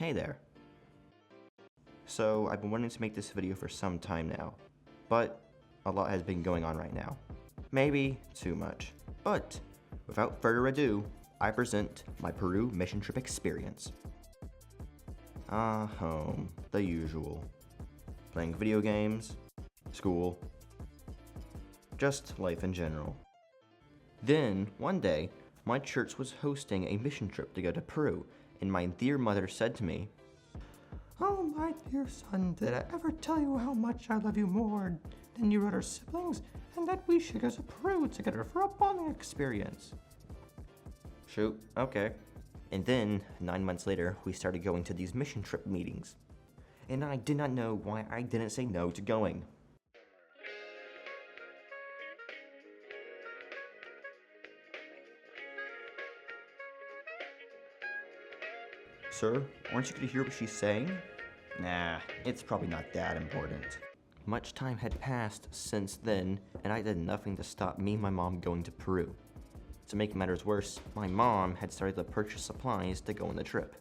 Hey there. So, I've been wanting to make this video for some time now, but a lot has been going on right now. Maybe too much. But, without further ado, I present my Peru mission trip experience. Home, the usual. Playing video games, school, just life in general. Then, one day, my church was hosting a mission trip to go to Peru, and my dear mother said to me, "Oh, my dear son, did I ever tell you how much I love you more than your other siblings, and that we should go to Peru together for a bonding experience?" Shoot, okay. And then, 9 months later, we started going to these mission trip meetings. And I did not know why I didn't say no to going. Sir, aren't you going to hear what she's saying? Nah, it's probably not that important. Much time had passed since then, and I did nothing to stop me and my mom going to Peru. To make matters worse, my mom had started to purchase supplies to go on the trip.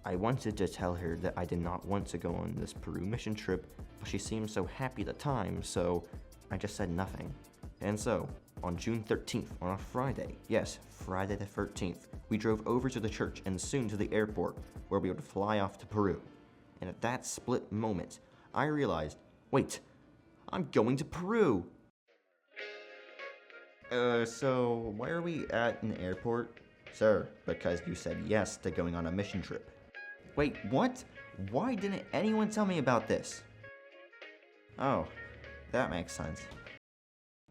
I wanted to tell her that I did not want to go on this Peru mission trip, but she seemed so happy at the time, so I just said nothing. And so, on June 13th, on a Friday, yes, Friday the 13th, we drove over to the church and soon to the airport, where we would fly off to Peru. And at that split moment, I realized, wait, I'm going to Peru! So why are we at an airport? Sir, because you said yes to going on a mission trip. Wait, what? Why didn't anyone tell me about this? Oh, that makes sense.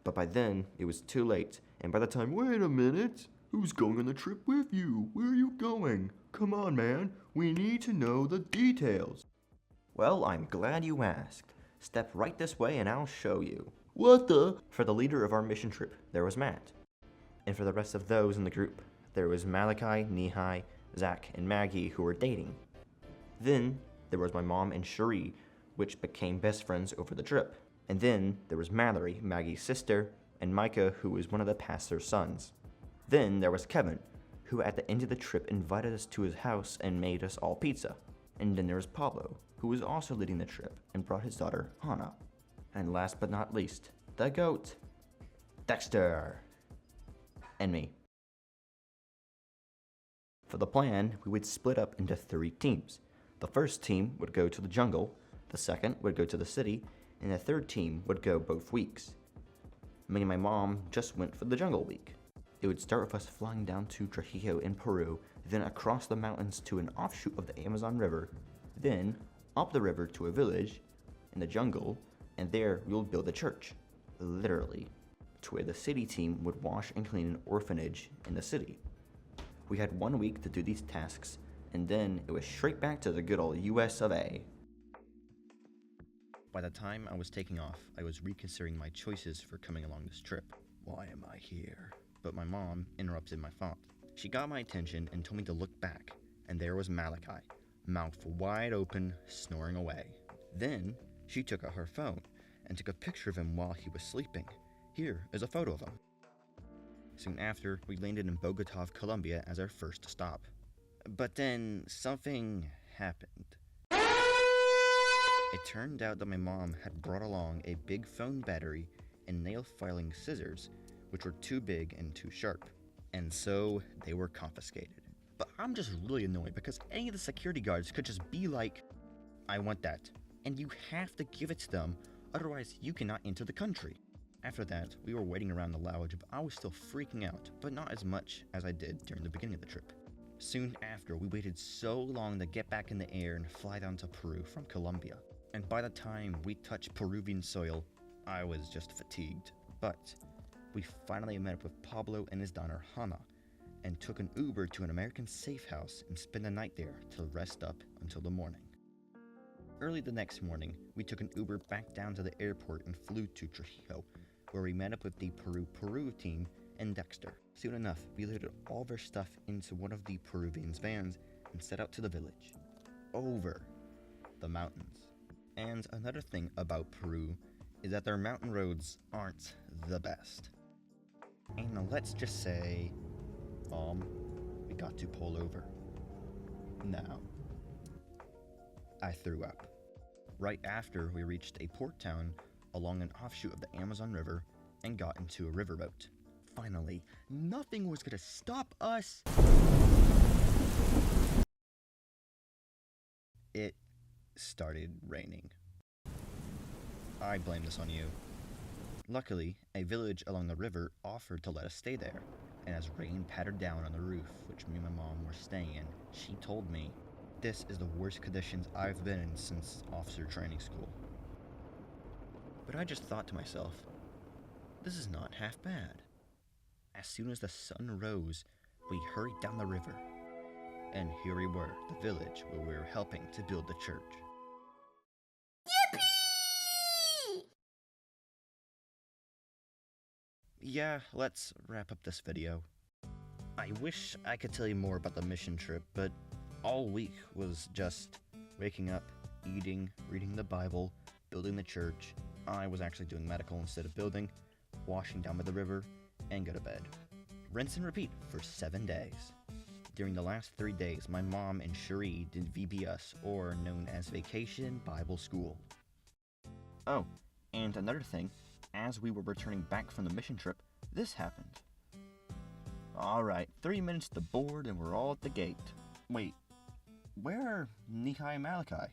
But by then, it was too late, and by the time— Wait a minute! Who's going on the trip with you? Where are you going? Come on, man, we need to know the details. Well, I'm glad you asked. Step right this way and I'll show you. What the? For the leader of our mission trip, there was Matt. And for the rest of those in the group, there was Malachi, Nehi, Zach, and Maggie, who were dating. Then, there was my mom and Cherie, which became best friends over the trip. And then, there was Mallory, Maggie's sister, and Micah, who was one of the pastor's sons. Then, there was Kevin, who at the end of the trip invited us to his house and made us all pizza. And then there was Pablo, who was also leading the trip and brought his daughter, Hannah. And last but not least, the GOAT, Dexter, and me. For the plan, we would split up into 3 teams. The first team would go to the jungle, the second would go to the city, and the third team would go both weeks. Me and my mom just went for the jungle week. It would start with us flying down to Trujillo in Peru, then across the mountains to an offshoot of the Amazon River, then up the river to a village in the jungle, and there we would build a church, literally, to where the city team would wash and clean an orphanage in the city. We had 1 week to do these tasks, and then it was straight back to the good old US of A. By the time I was taking off, I was reconsidering my choices for coming along this trip. Why am I here? But my mom interrupted my thought. She got my attention and told me to look back, and there was Malachi, mouth wide open, snoring away. Then, she took out her phone and took a picture of him while he was sleeping. Here is a photo of him. Soon after, we landed in Bogota, Colombia as our first stop. But then, something happened. It turned out that my mom had brought along a big phone battery and nail filing scissors, which were too big and too sharp, and so they were confiscated. But I'm just really annoyed because any of the security guards could just be like, "I want that, and you have to give it to them, otherwise you cannot enter the country." After that, we were waiting around the lounge, but I was still freaking out, but not as much as I did during the beginning of the trip. Soon after, we waited so long to get back in the air and fly down to Peru from Colombia. And by the time we touched Peruvian soil, I was just fatigued. But we finally met up with Pablo and his daughter Hannah, and took an Uber to an American safe house and spent the night there to rest up until the morning. Early the next morning, we took an Uber back down to the airport and flew to Trujillo, where we met up with the Peru team and Dexter. Soon enough, we loaded all of our stuff into one of the Peruvians' vans and set out to the village, over the mountains. And another thing about Peru is that their mountain roads aren't the best. And let's just say, we got to pull over. Now, I threw up. Right after we reached a port town along an offshoot of the Amazon River and got into a riverboat. Finally, nothing was gonna stop us. It started raining. I blame this on you. Luckily, a village along the river offered to let us stay there, and as rain pattered down on the roof, which me and my mom were staying in, she told me, "This is the worst conditions I've been in since officer training school." But I just thought to myself, this is not half bad. As soon as the sun rose, we hurried down the river, and here we were, the village where we were helping to build the church. Yeah, let's wrap up this video. I wish I could tell you more about the mission trip, but all week was just waking up, eating, reading the Bible, building the church. I was actually doing medical instead of building, washing down by the river, and go to bed. Rinse and repeat for 7 days. During the last 3 days, my mom and Cherie did VBS, or known as Vacation Bible School. Oh, and another thing, as we were returning back from the mission trip, this happened. Alright, 3 minutes to board and we're all at the gate. Wait, where are Nehi and Malachi?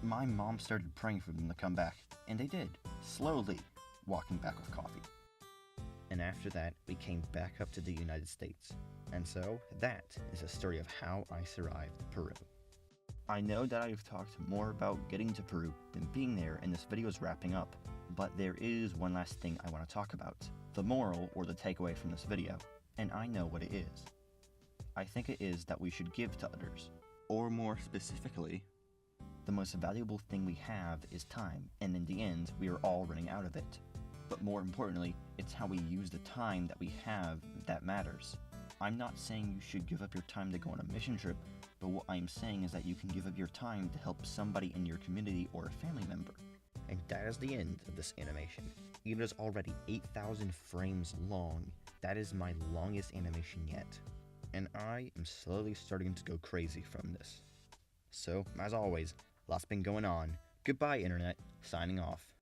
My mom started praying for them to come back, and they did, slowly, walking back with coffee. And after that, we came back up to the United States. And so, that is a story of how I survived Peru. I know that I've talked more about getting to Peru than being there, and this video is wrapping up, but there is one last thing I want to talk about. The moral, or the takeaway from this video, and I know what it is. I think it is that we should give to others, or more specifically, the most valuable thing we have is time, and in the end, we are all running out of it. But more importantly, it's how we use the time that we have that matters. I'm not saying you should give up your time to go on a mission trip, but what I'm saying is that you can give up your time to help somebody in your community or a family member. And that is the end of this animation. It is already 8,000 frames long. That is my longest animation yet. And I am slowly starting to go crazy from this. So, as always, lots been going on. Goodbye, Internet. Signing off.